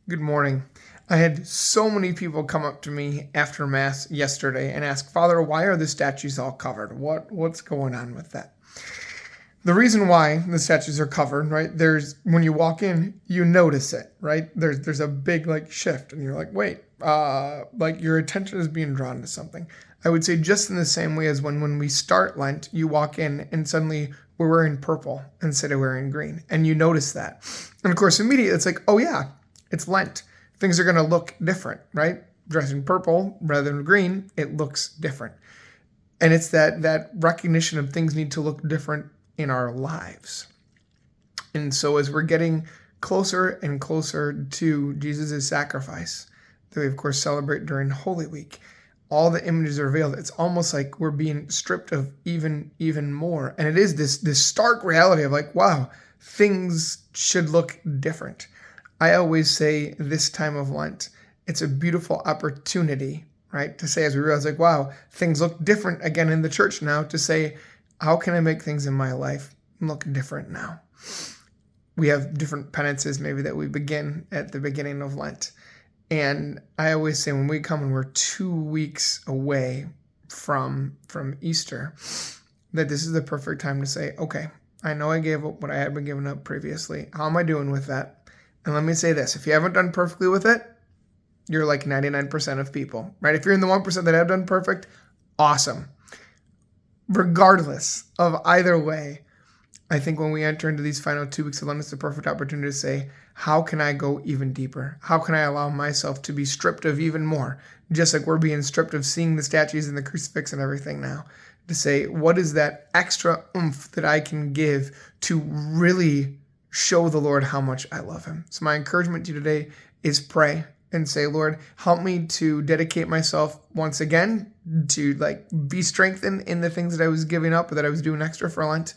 Good morning. I had so many people come up to me after Mass yesterday and ask, Father, why are the statues all covered? What's going on with that? The reason why the statues are covered, right? There's when you walk in, you notice it, right? There's a big shift, and you're like, wait, your attention is being drawn to something. I would say just in the same way as when we start Lent, you walk in and suddenly we're wearing purple instead of wearing green, and you notice that, and of course immediately it's like, oh yeah, it's Lent. Things are going to look different, right? Dressing purple rather than green, it looks different. And it's that recognition of things need to look different in our lives. And so as we're getting closer and closer to Jesus' sacrifice, that we of course celebrate during Holy Week, all the images are veiled. It's almost like we're being stripped of even more. And it is this stark reality of wow, things should look different. I always say this time of Lent, it's a beautiful opportunity, right? To say, as we realize, wow, things look different again in the church now, to say, how can I make things in my life look different now? We have different penances maybe that we begin at the beginning of Lent. And I always say when we come and we're 2 weeks away from Easter, that this is the perfect time to say, okay, I know I gave up what I had been giving up previously. How am I doing with that? And let me say this, if you haven't done perfectly with it, you're like 99% of people, right? If you're in the 1% that have done perfect, awesome. Regardless of either way, I think when we enter into these final 2 weeks of Lent, it's the perfect opportunity to say, how can I go even deeper? How can I allow myself to be stripped of even more? Just like we're being stripped of seeing the statues and the crucifix and everything now. To say, what is that extra oomph that I can give to really show the Lord how much I love him? So my encouragement to you today is pray and say, Lord, help me to dedicate myself once again to be strengthened in the things that I was giving up or that I was doing extra for Lent.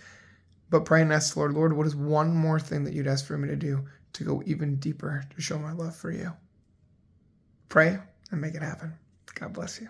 But pray and ask the Lord, what is one more thing that you'd ask for me to do to go even deeper to show my love for you? Pray and make it happen. God bless you.